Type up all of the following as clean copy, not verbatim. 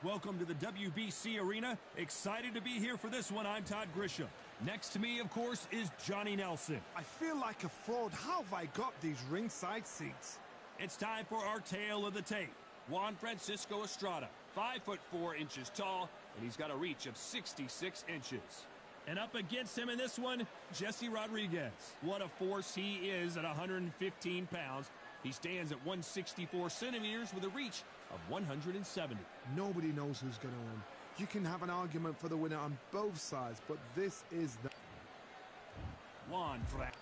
Welcome to the WBC Arena. Excited to be here for this one. I'm Todd Grisham. Next to me, of course, is Johnny Nelson. I feel like a fraud. How have I got these ringside seats? It's time for our tale of the tape. Juan Francisco Estrada, 5'4" tall, and he's got a reach of 66 inches. And up against him in this one, Jesse Rodriguez. What a force he is at 115 pounds. He stands at 164 centimeters with a reach of 170. Nobody knows who's going to win. You can have an argument for the winner on both sides, but this is the... Juan Francisco.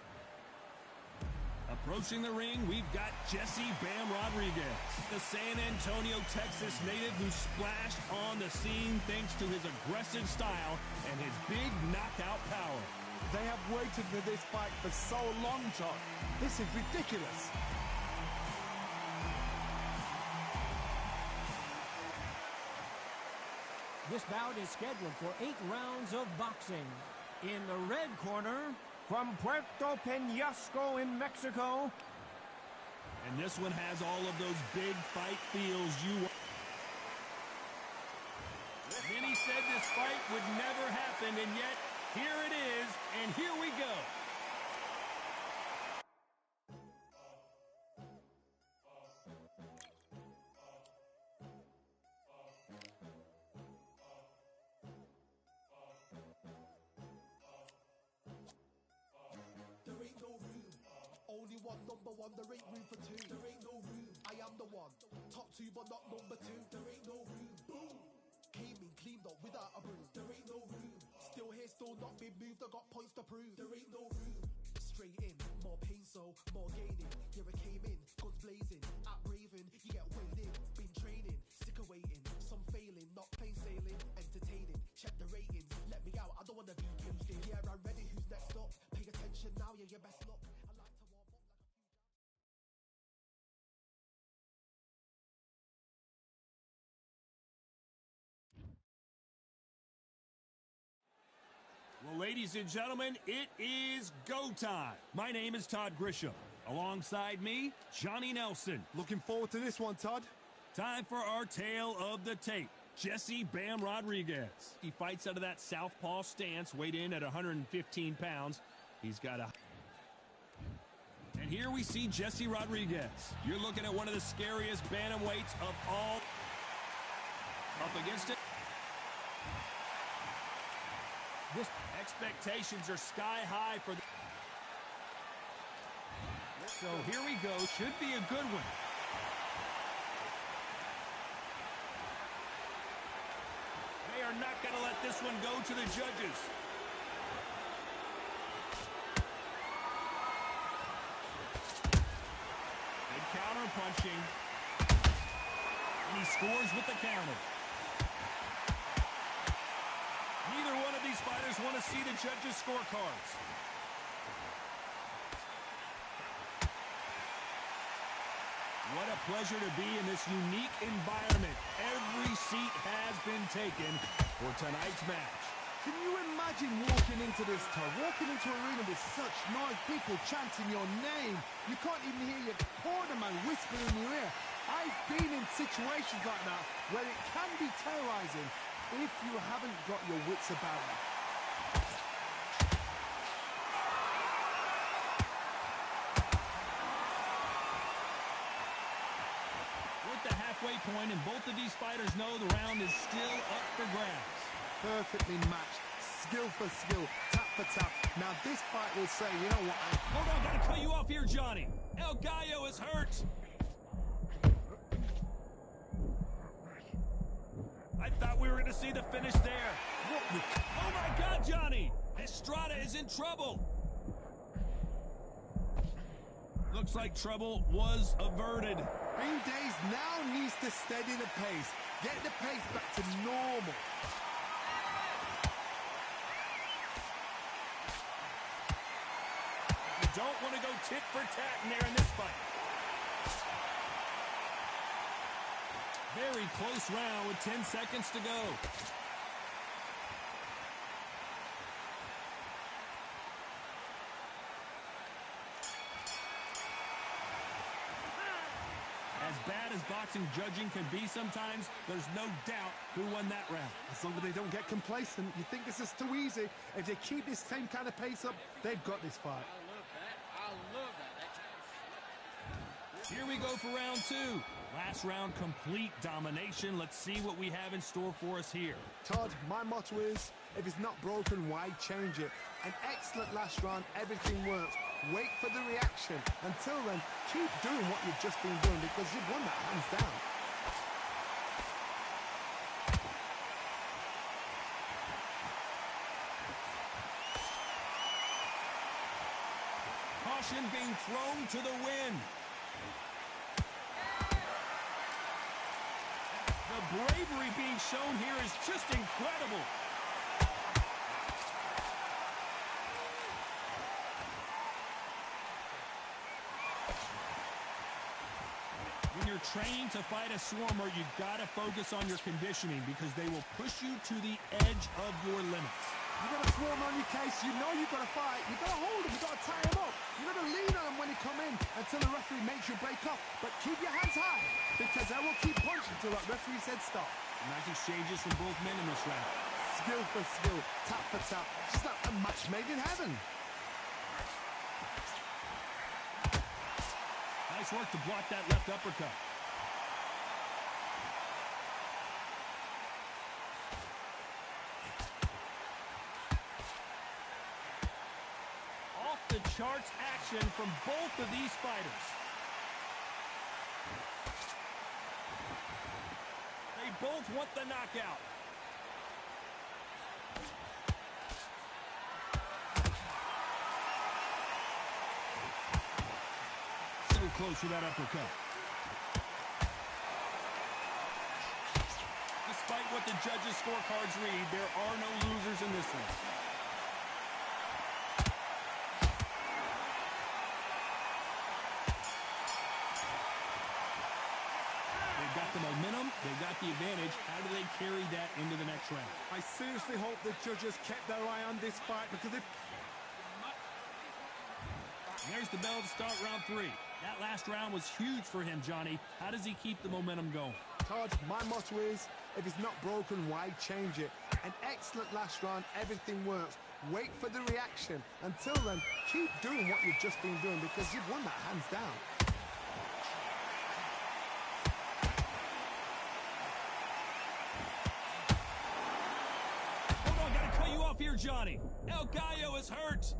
Approaching the ring, we've got Jesse Bam Rodriguez, the San Antonio, Texas native who splashed on the scene thanks to his aggressive style and his big knockout power. They have waited for this fight for so long, John. This is ridiculous. This bout is scheduled for 8 rounds of boxing. In the red corner, from Puerto Peñasco in Mexico. And this one has all of those big fight feels you want. Many said this fight would never happen, and yet here it is, and here we go. Number one, there ain't room for two. There ain't no room. I am the one. Top 2, but not number 2. There ain't no room. Boom. Came in, cleaned up without a broom. There ain't no room. Still here, still not been moved. I got points to prove. There ain't no room. Straight in, more pain, so more gaining. Here I came in, guns blazing. At Raven, you get weighed in. Been training, sick of waiting. Some failing, not plain sailing. Entertaining, check the ratings. Let me out, I don't wanna be caged in. Yeah, I'm ready. Who's next up? Pay attention now, yeah, your best luck. Well, ladies and gentlemen, it is go time. My name is Todd Grisham. Alongside me, Johnny Nelson. Looking forward to this one, Todd. Time for our tale of the tape. Jesse Bam Rodriguez. He fights out of that southpaw stance, weighed in at 115 pounds. He's got a... And here we see Jesse Rodriguez. You're looking at one of the scariest bantamweights of all. Up against it. This expectations are sky high for the... So here we go. Should be a good one. They are not going to let this one go to the judges. Good counter punching. And he scores with the counter. Neither one of these fighters want to see the judges' scorecards. What a pleasure to be in this unique environment. Every seat has been taken for tonight's match. Can you imagine walking into this, Todd? Walking into an arena with such noise, people chanting your name. You can't even hear your cornerman whisper in your ear. I've been in situations like that where it can be terrorizing if you haven't got your wits about you. We're at the halfway point, and both of these fighters know the round is still up for grabs. Perfectly matched, skill for skill, tap for tap. Now this fight will say, you know what? Hold on, gotta cut you off here, Johnny. El Gallo is hurt. I thought we were going to see the finish there. Oh, my God, Johnny! Estrada is in trouble. Looks like trouble was averted. Green Days now needs to steady the pace. Get the pace back to normal. You don't want to go tit for tat in there in this fight. Very close round with 10 seconds to go. As bad as boxing relaxing judging can be sometimes, there's no doubt who won that round. As long as they don't get complacent, you think this is too easy. If they keep this same kind of pace up, they've got this fight. I love that. Here we go for round two. Last round, complete domination. Let's see what we have in store for us here. Todd, my motto is, if it's not broken, why change it? An excellent last round, everything works. Wait for the reaction. Until then, keep doing what you've just been doing because you've won that hands down. Caution being thrown to the wind. The bravery being shown here is just incredible. When you're training to fight a swarmer, you've got to focus on your conditioning because they will push you to the edge of your limits. You got a swarm on your case, you know you've got to fight. You got to hold him, you got to tie him up. You got to lean on him when he come in until the referee makes you break up. But keep your hands high because I will keep punching until that referee said stop. Nice exchanges from both men in this round. Skill for skill, tap for tap. Just like a match made in heaven. Nice work to block that left uppercut. Off the charts action from both of these fighters. They both want the knockout. So close to that uppercut. Despite what the judges' scorecards read, there are no losers in this one. They've got the momentum, they've got the advantage. How do they carry that into the next round? I seriously hope the judges kept their eye on this fight because if... There's the bell to start round three. That last round was huge for him, Johnny. How does he keep the momentum going? Todd, my motto is, if it's not broken, why change it? An excellent last round, everything works. Wait for the reaction. Until then, keep doing what you've just been doing because you've won that hands down. Hold on, gotta cut you off here, Johnny. El Gallo is hurt.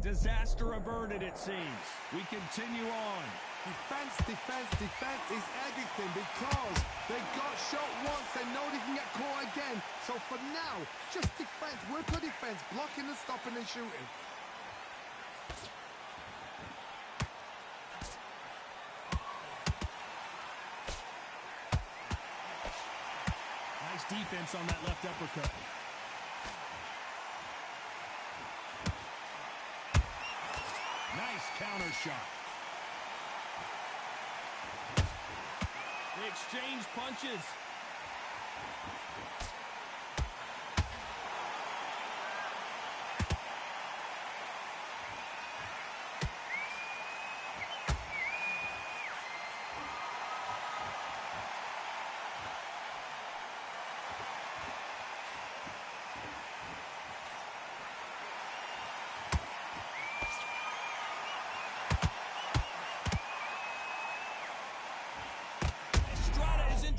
Disaster averted, it seems. We continue on. Defense, defense, defense is everything because they got shot once. They know they can get caught again. So for now, just defense. Work on defense. Blocking and stopping and shooting. Nice defense on that left uppercut. Nice counter shot. They exchange punches.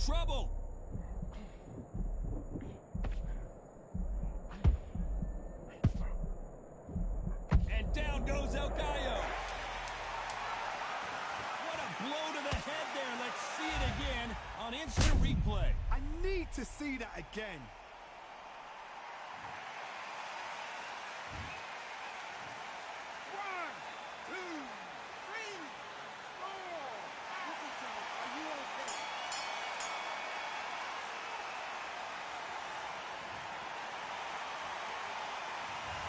Trouble. And down goes El Gallo. What a blow to the head there. Let's see it again on instant replay. I need to see that again.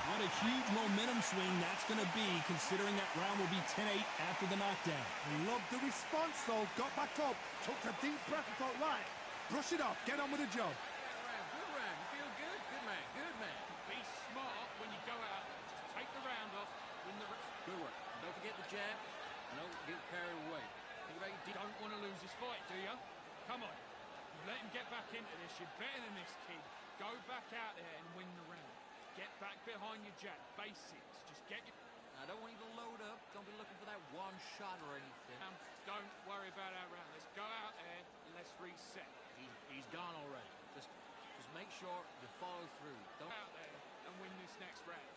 What a huge momentum swing that's going to be, considering that round will be 10-8 after the knockdown. Love the response, though. Got back up, took a deep breath and thought, right, brush it off, get on with the job. Good round. You feel good? Good man. Good man. Be smart when you go out. Just take the round off. Win the... Good work. Don't forget the jab, and don't get carried away. Think about You don't want to lose this fight, do you? Come on. You've let him get back into this. You're better than this, kid. Go back out there and win the round. Get back behind your jab. Basics. Just get your... I don't want you to load up. Don't be looking for that one shot or anything. Don't worry about our round. Let's go out there and let's reset. He's gone already. Just make sure you follow through. Don't Out there and win this next round.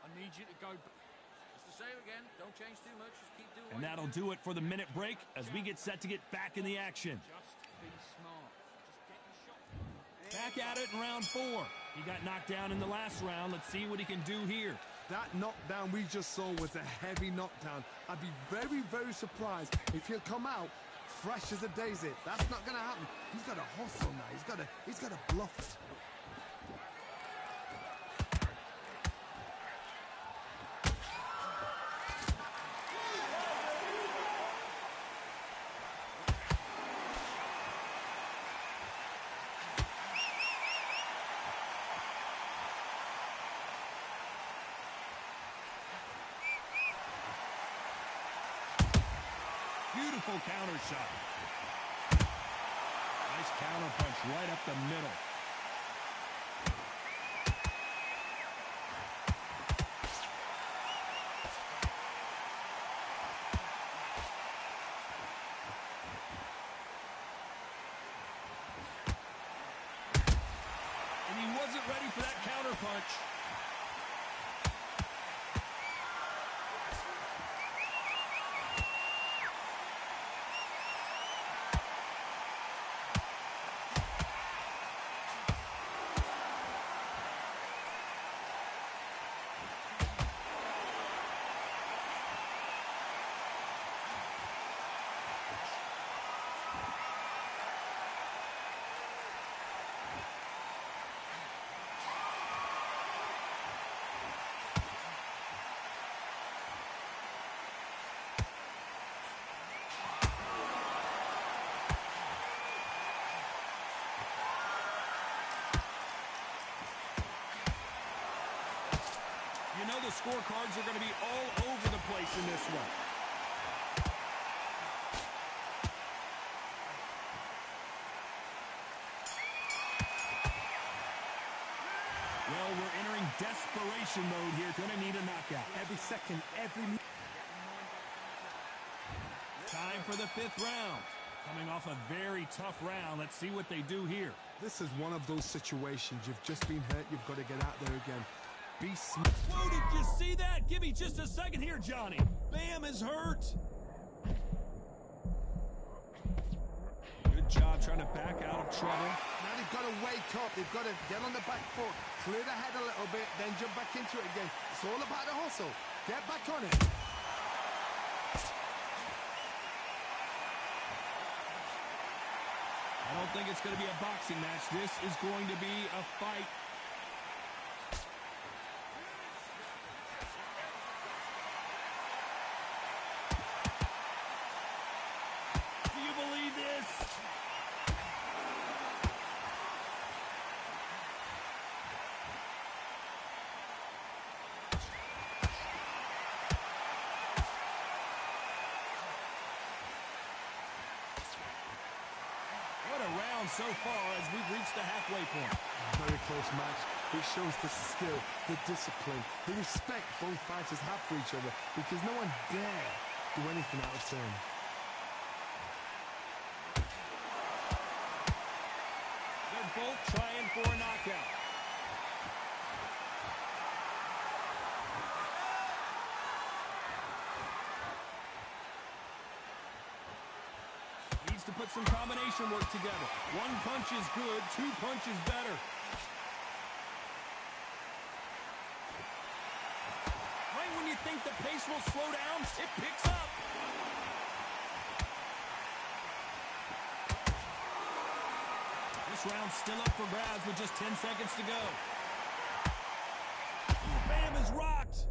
I need you to go... It's the same again. Don't change too much. Just keep doing And that'll do it for the minute break as we get set to get back in the action. Just be smart. Just get your shot. Back at it in round 4. He got knocked down in the last round. Let's see what he can do here. That knockdown we just saw was a heavy knockdown. I'd be very, very surprised if he'll come out fresh as a daisy. That's not going to happen. He's got to hustle now. He's got to bluff it. Beautiful counter shot. Nice counter punch right up the middle. And he wasn't ready for that counter punch. You know the scorecards are going to be all over the place in this one. Well, we're entering desperation mode here. Going to need a knockout. Every second, every... Time for the 5th round. Coming off a very tough round. Let's see what they do here. This is one of those situations. You've just been hurt. You've got to get out there again. Be smart. Whoa, did you see that? Give me just a second here, Johnny. Bam is hurt. Good job trying to back out of trouble. Now they've got to wake up. They've got to get on the back foot, clear the head a little bit, then jump back into it again. It's all about the hustle. Get back on it. I don't think it's going to be a boxing match. This is going to be a fight. Do you believe this? What a round so far as we've reached the halfway point. Very close match. It shows the skill, the discipline, the respect both fighters have for each other because no one dare do anything out of turn. They're both trying for a knockout. Needs to put some combination work together. One punch is good, 2 punches better. Right when you think the pace will slow down, it picks up. This round's still up for grabs with just 10 seconds to go. Ooh, Bam is rocked.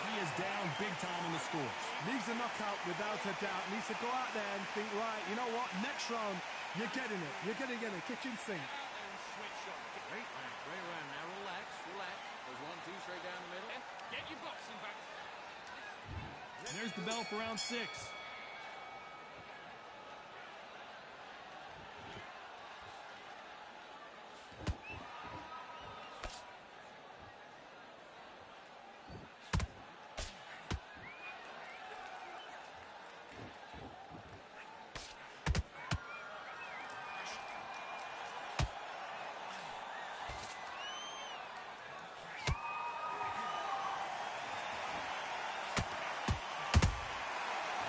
He is down big time in the scores. Needs a knockout without a doubt. Needs to go out there and think, right, you know what? Next round, you're getting it. You're going to get a kitchen sink. Out there and switch on. Great round. And there's the bell for round 6.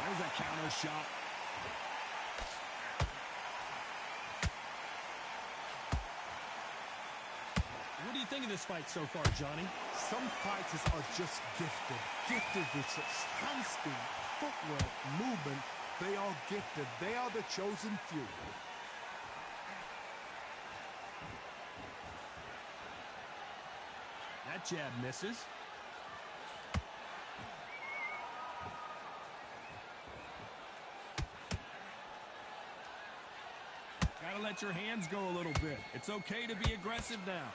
There's a counter shot. What do you think of this fight so far, Johnny? Some fighters are just gifted. Gifted with such hand speed, footwork, movement. They are gifted. They are the chosen few. That jab misses. Gotta let your hands go a little bit. It's okay to be aggressive now.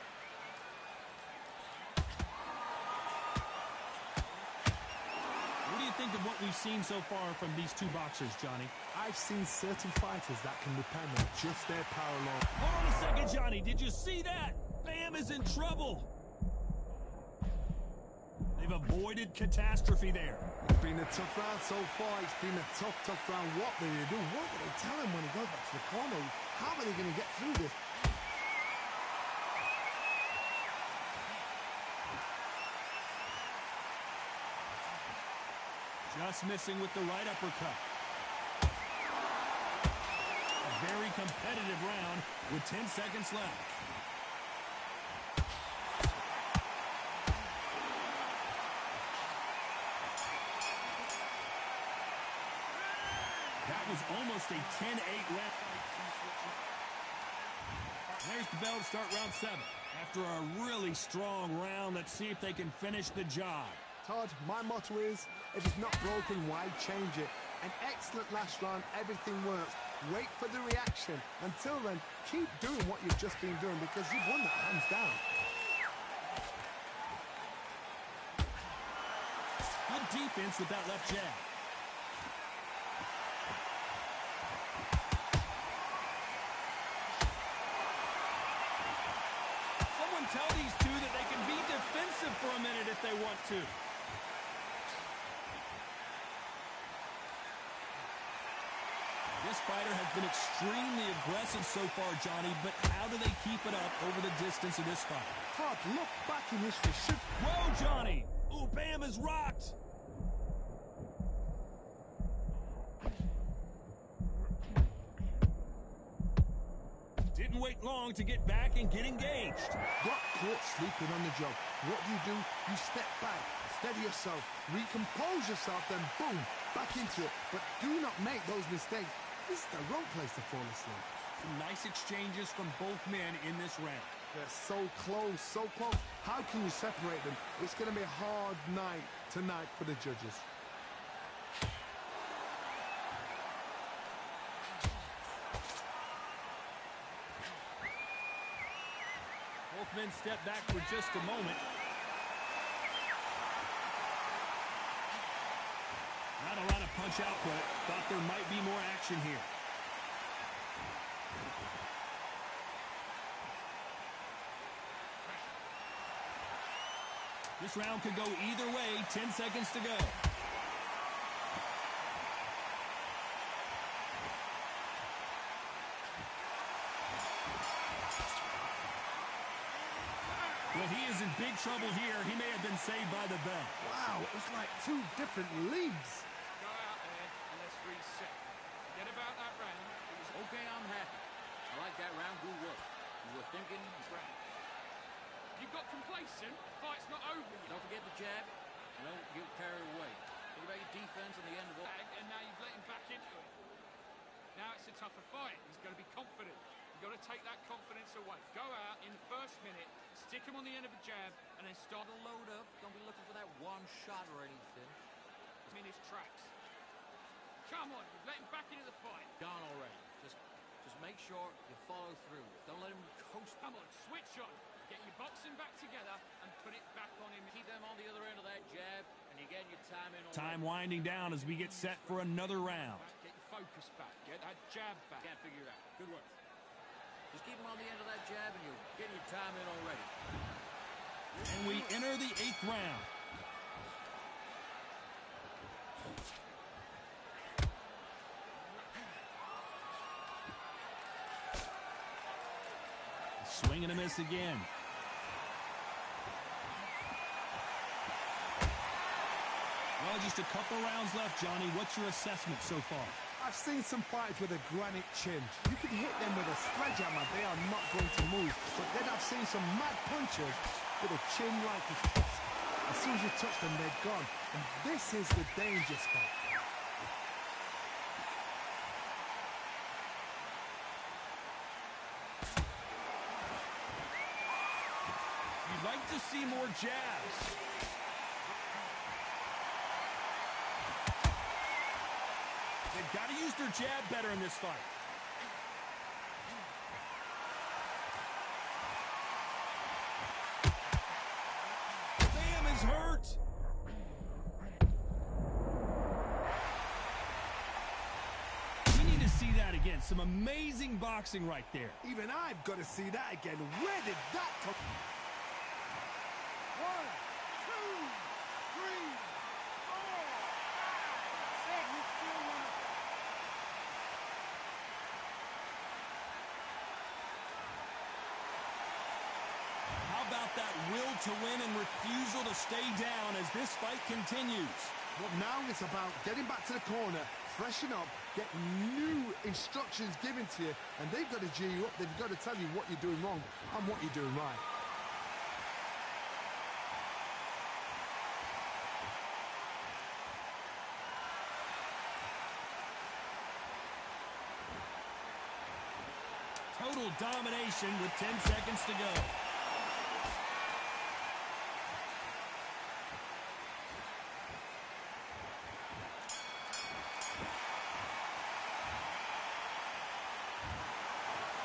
What do you think of what we've seen so far from these two boxers, Johnny? I've seen certain fighters that can depend on just their power alone. Hold on a second, Johnny. Did you see that? Bam is in trouble. They've avoided catastrophe there. It's been a tough round so far. It's been a tough round. What do they do? What do they tell him when he goes back to the corner? How are they going to get through this? Just missing with the right uppercut. A very competitive round with 10 seconds left. That was almost a 10-8 round. There's the bell to start round 7. After a really strong round, let's see if they can finish the job. Todd, my motto is, if it's not broken, why change it? An excellent last round, everything works. Wait for the reaction. Until then, keep doing what you've just been doing because you've won that hands down. Good defense with that left jab. Someone tell these two that they can be defensive for a minute if they want to. This fighter has been extremely aggressive so far, Johnny, but how do they keep it up over the distance of this fight? Todd, look back in history. Whoa, Johnny! Ooh, Bam is rocked! Didn't wait long to get back and get engaged. Got caught sleeping on the job. What do? You step back, steady yourself, recompose yourself, then boom, back into it. But do not make those mistakes. This is the wrong place to fall asleep. Some nice exchanges from both men in this round. They're so close, so close. How can you separate them? It's going to be a hard night tonight for the judges. Both men step back for just a moment. Not a lot of punch output. Thought there might be more action here. This round could go either way. 10 seconds to go. Well, he is in big trouble here. He may have been saved by the bell. Wow, it's like two different leagues. Go out there and let's reset. Forget about that round. It was Okay, I'm happy. I like that round. Good work. You were thinking right. You got complacent. The fight's not over yet. Don't forget the jab. And don't get carried away. Think about your defense and the end of all. And now you've let him back into it. Now it's a tougher fight. He's got to be confident. You've got to take that confidence away. Go out in the first minute, stick him on the end of a jab, and then start to load up. Don't be looking for that one shot or anything. him in his tracks. Come on, you've let him back into the fight. Gone already. Just make sure you follow through. Don't let him coast. Come on, switch on. Get your boxing back together and put it back on him. Keep them on the other end of that jab, and you getting your time in already. Time winding down as we get set for another round. Get your focus back. Get that jab back. Can't figure it out. Good work. Just keep him on the end of that jab and you'll get your time in already. And we enter the 8th round. Swing and a miss again. Well, just a couple rounds left, Johnny. What's your assessment so far? I've seen some fighters with a granite chin. You can hit them with a sledgehammer, they are not going to move. But then I've seen some mad punchers with a chin like this. As soon as you touch them, they're gone. And this is the danger spot. You'd like to see more jabs. They've got to use their jab better in this fight. Bam is hurt. We need to see that again. Some amazing boxing right there. Even I've got to see that again. Where did that come from? 1, 2, 3, 4, 5, 6. How about that will to win and refusal to stay down as this fight continues? Well, now it's about getting back to the corner, freshen up, get new instructions given to you, and they've got to G you up. They've got to tell you what you're doing wrong and what you're doing right. Total domination with 10 seconds to go.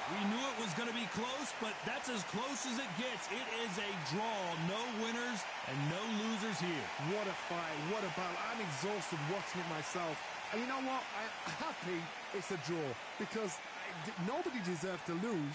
We knew it was going to be close, but that's as close as it gets. It is a draw. No winners and no losers here. What a fight. What a battle. I'm exhausted watching it myself. And you know what? I'm happy it's a draw because nobody deserved to lose.